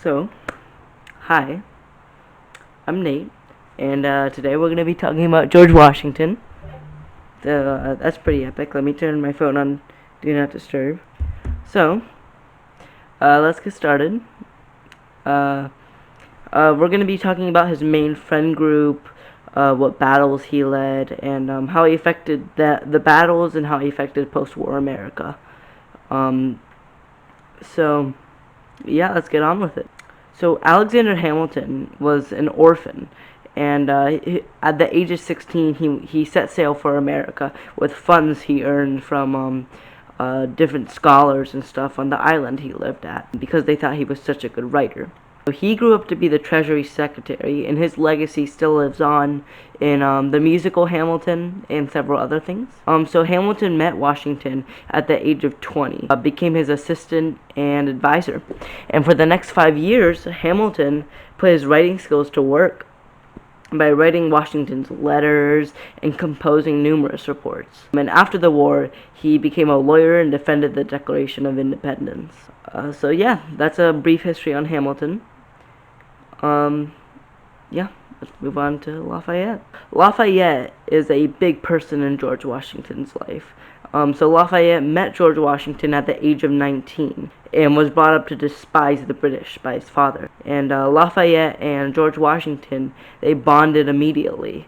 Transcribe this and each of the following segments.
So, hi, I'm Nate, and today we're going to be talking about George Washington. That's pretty epic. Let me turn my phone on Do Not Disturb. So, let's get started. We're going to be talking about his main friend group, what battles he led, and how he affected the battles and how he affected post-war America. Um, so, yeah, let's get on with it. So Alexander Hamilton was an orphan, and at the age of 16, he set sail for America with funds he earned from different scholars and stuff on the island he lived at, because they thought he was such a good writer. So he grew up to be the Treasury Secretary, and his legacy still lives on in the musical Hamilton and several other things. So Hamilton met Washington at the age of 20, became his assistant and advisor, and for the next 5 years, Hamilton put his writing skills to work by writing Washington's letters and composing numerous reports. And after the war, he became a lawyer and defended the Declaration of Independence. So yeah, that's a brief history on Hamilton. Yeah, let's move on to Lafayette. Lafayette is a big person in George Washington's life. So Lafayette met George Washington at the age of 19 and was brought up to despise the British by his father. And Lafayette and George Washington, they bonded immediately,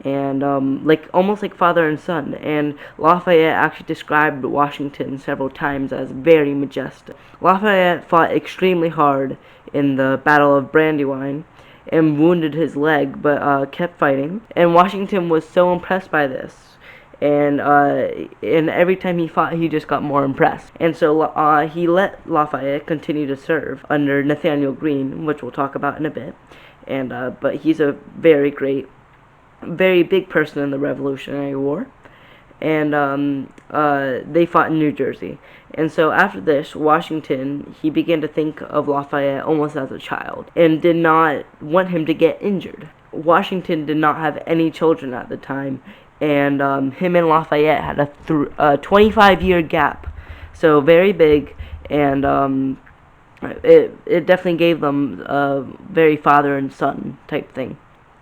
and almost like father and son. And Lafayette actually described Washington several times as very majestic. Lafayette fought extremely hard in the Battle of Brandywine and wounded his leg, but kept fighting. And Washington was so impressed by this, and every time he fought, he just got more impressed. And so he let Lafayette continue to serve under Nathaniel Greene, which we'll talk about in a bit. And but he's a very big person in the Revolutionary War. And they fought in New Jersey. And so after this, Washington, he began to think of Lafayette almost as a child and did not want him to get injured. Washington did not have any children at the time, and him and Lafayette had a 25-year gap, so very big, and it definitely gave them a very father and son type thing.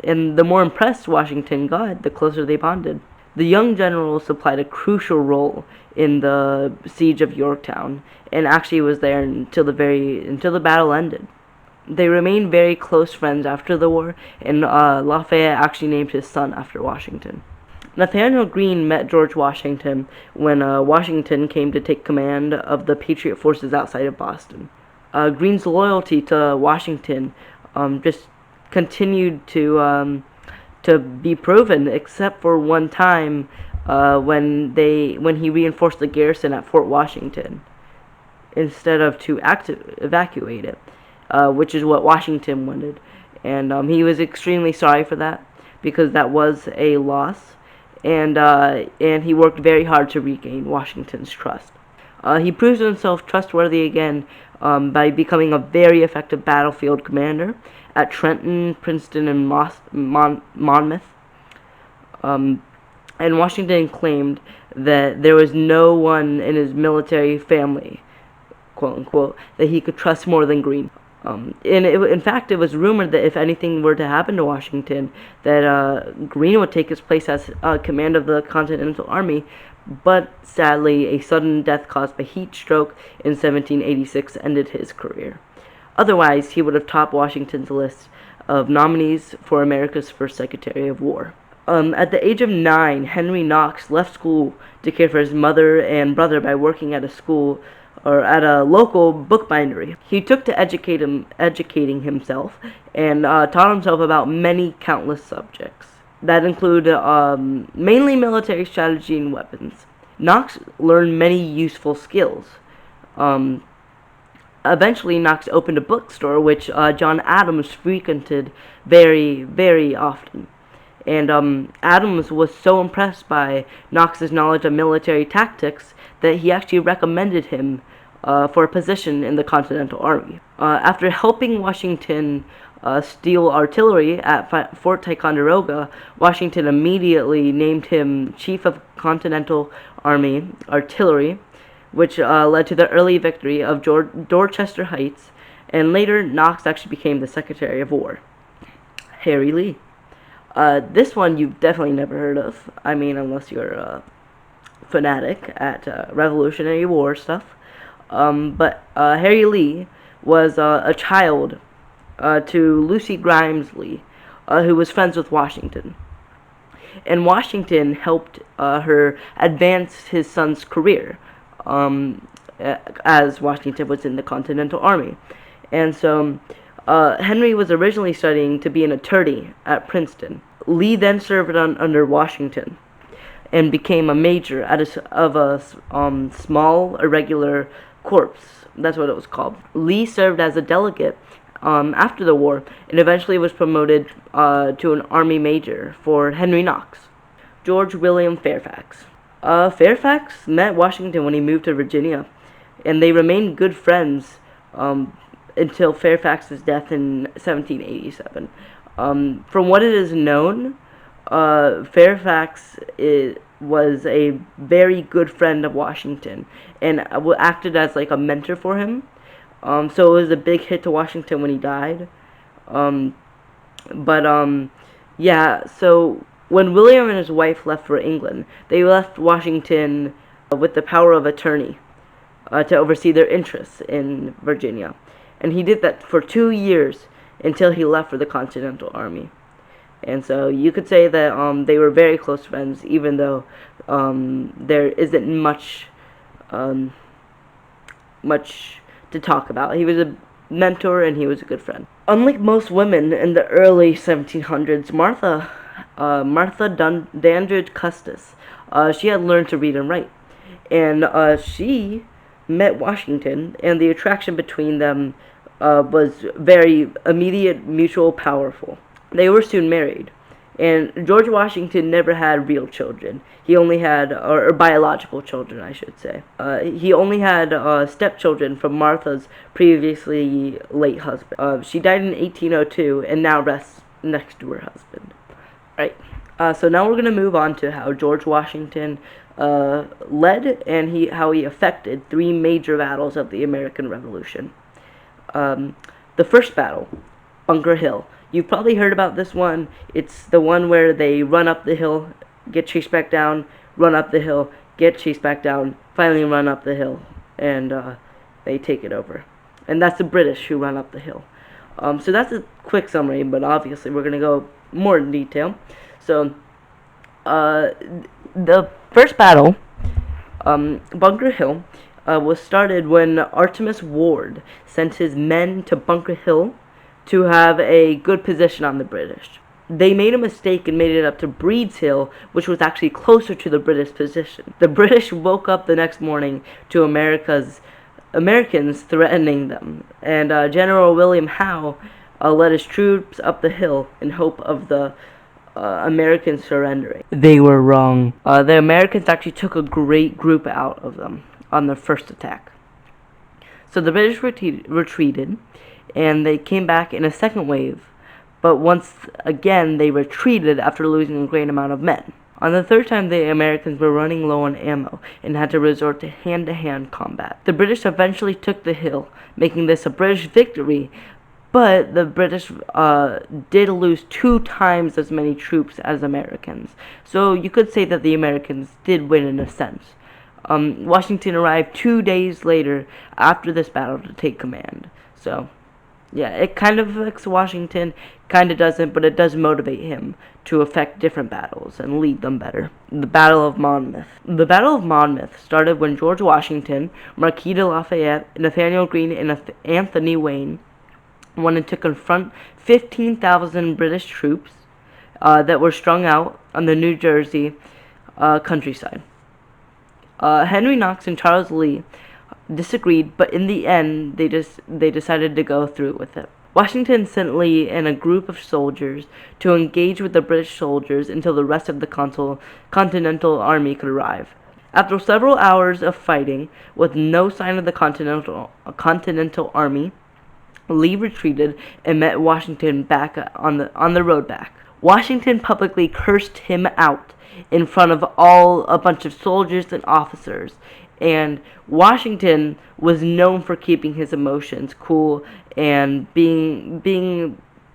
And the more impressed Washington got, the closer they bonded. The young general supplied a crucial role in the siege of Yorktown, and actually was there until the battle ended. They remained very close friends after the war, and Lafayette actually named his son after Washington. Nathaniel Greene met George Washington when Washington came to take command of the Patriot forces outside of Boston. Greene's loyalty to Washington just continued to be proven, except for one time when he reinforced the garrison at Fort Washington instead of to evacuate it, which is what Washington wanted. And he was extremely sorry for that, because that was a loss, and he worked very hard to regain Washington's trust. He proved himself trustworthy again by becoming a very effective battlefield commander at Trenton, Princeton, and Monmouth. And Washington claimed that there was no one in his military family, quote unquote, that he could trust more than Greene. In fact, it was rumored that if anything were to happen to Washington, that Greene would take his place as command of the Continental Army, but sadly, a sudden death caused by heat stroke in 1786 ended his career. Otherwise, he would have topped Washington's list of nominees for America's first Secretary of War. At the age of 9, Henry Knox left school to care for his mother and brother by working at a local bookbindery. He took to educating himself and taught himself about many countless subjects that include mainly military strategy and weapons. Knox learned many useful skills. Eventually, Knox opened a bookstore, which John Adams frequented very, very often. And Adams was so impressed by Knox's knowledge of military tactics that he actually recommended him for a position in the Continental Army. After helping Washington steal artillery at Fort Ticonderoga, Washington immediately named him Chief of Continental Army Artillery, which led to the early victory of Dorchester Heights and later Knox actually became the Secretary of War. Harry Lee. This one you've definitely never heard of. I mean, unless you're a fanatic at Revolutionary War stuff. But Harry Lee was a child to Lucy Grimes Lee, who was friends with Washington. And Washington helped her advance his son's career, as Washington was in the Continental Army. And so Henry was originally studying to be an attorney at Princeton. Lee then served under Washington and became a major of a small irregular corps. That's what it was called. Lee served as a delegate after the war and eventually was promoted to an army major for Henry Knox. George William Fairfax. Fairfax met Washington when he moved to Virginia, and they remained good friends until Fairfax's death in 1787. From what it is known, Fairfax was a very good friend of Washington and acted as like a mentor for him. So it was a big hit to Washington when he died. Yeah, so when William and his wife left for England, they left Washington with the power of attorney to oversee their interests in Virginia. And he did that for 2 years until he left for the Continental Army. And so you could say that they were very close friends, even though there isn't much to talk about. He was a mentor and he was a good friend. Unlike most women in the early 1700s, Martha Dandridge Custis, she had learned to read and write. And she met Washington, and the attraction between them was very immediate, mutual, powerful. They were soon married, and George Washington never had real children. He only had, or biological children, I should say. He only had stepchildren from Martha's previously late husband. She died in 1802 and now rests next to her husband. Right. So now we're going to move on to how George Washington led and how he affected 3 major battles of the American Revolution. The first battle, Bunker Hill. You've probably heard about this one. It's the one where they run up the hill, get chased back down, run up the hill, get chased back down, finally run up the hill, and they take it over. And that's the British who run up the hill. So that's a quick summary, but obviously we're going to go more in detail. So, the first battle, Bunker Hill, was started when Artemus Ward sent his men to Bunker Hill to have a good position on the British. They made a mistake and made it up to Breed's Hill, which was actually closer to the British position. The British woke up the next morning to Americans threatening them, and General William Howe led his troops up the hill in hope of the Americans surrendering. They were wrong. The Americans actually took a great group out of them on their first attack. So the British retreated, and they came back in a second wave, but once again they retreated after losing a great amount of men. On the third time, the Americans were running low on ammo and had to resort to hand-to-hand combat. The British eventually took the hill, making this a British victory, but the British did lose 2 times as many troops as Americans. So you could say that the Americans did win in a sense. Washington arrived 2 days later after this battle to take command. So, yeah, it kind of affects Washington, kind of doesn't, but it does motivate him to affect different battles and lead them better. The Battle of Monmouth. The Battle of Monmouth started when George Washington, Marquis de Lafayette, Nathaniel Greene, and Anthony Wayne wanted to confront 15,000 British troops that were strung out on the New Jersey countryside. Henry Knox and Charles Lee disagreed, but in the end, they decided to go through with it. Washington sent Lee and a group of soldiers to engage with the British soldiers until the rest of the Continental Army could arrive. After several hours of fighting, with no sign of the Continental Army, Lee retreated and met Washington back on the road back. Washington publicly cursed him out in front of a bunch of soldiers and officers, And Washington was known for keeping his emotions cool and keeping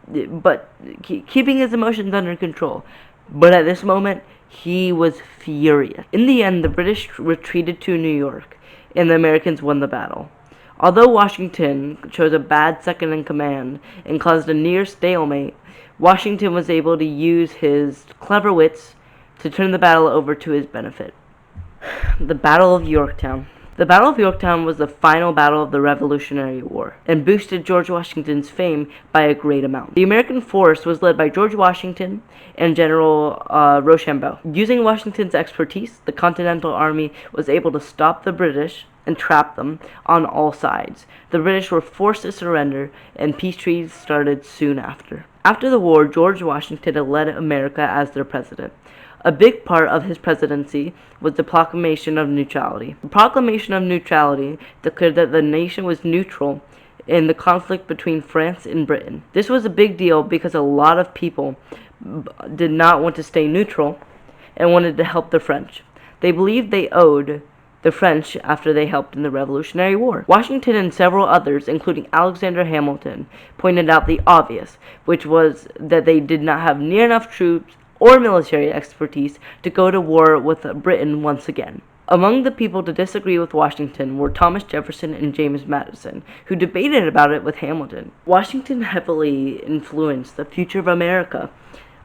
his emotions under control. But at this moment, he was furious. In the end, the British retreated to New York, and the Americans won the battle. Although Washington chose a bad second in command and caused a near stalemate, Washington was able to use his clever wits to turn the battle over to his benefit. The Battle of Yorktown. The Battle of Yorktown was the final battle of the Revolutionary War and boosted George Washington's fame by a great amount. The American force was led by George Washington and General Rochambeau. Using Washington's expertise, the Continental Army was able to stop the British and trap them on all sides. The British were forced to surrender, and peace treaties started soon after. After the war, George Washington led America as their president. A big part of his presidency was the Proclamation of Neutrality. The Proclamation of Neutrality declared that the nation was neutral in the conflict between France and Britain. This was a big deal because a lot of people did not want to stay neutral and wanted to help the French. They believed they owed the French after they helped in the Revolutionary War. Washington and several others, including Alexander Hamilton, pointed out the obvious, which was that they did not have near enough troops or military expertise to go to war with Britain once again. Among the people to disagree with Washington were Thomas Jefferson and James Madison, who debated about it with Hamilton. Washington heavily influenced the future of America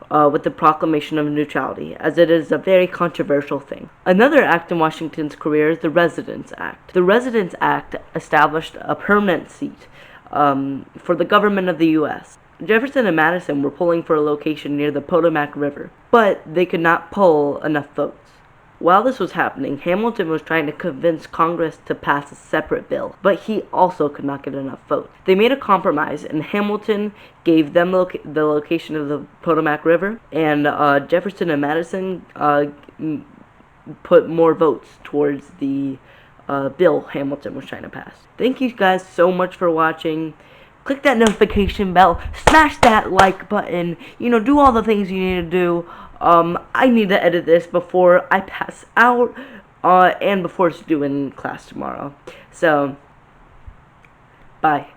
with the Proclamation of Neutrality, as it is a very controversial thing. Another act in Washington's career is the Residence Act. The Residence Act established a permanent seat for the government of the U.S. Jefferson and Madison were polling for a location near the Potomac River, but they could not poll enough votes. While this was happening, Hamilton was trying to convince Congress to pass a separate bill, but he also could not get enough votes. They made a compromise, and Hamilton gave them the location of the Potomac River, and Jefferson and Madison put more votes towards the bill Hamilton was trying to pass. Thank you guys so much for watching. Click that notification bell, smash that like button, do all the things you need to do. I need to edit this before I pass out, and before it's due in class tomorrow. So, bye.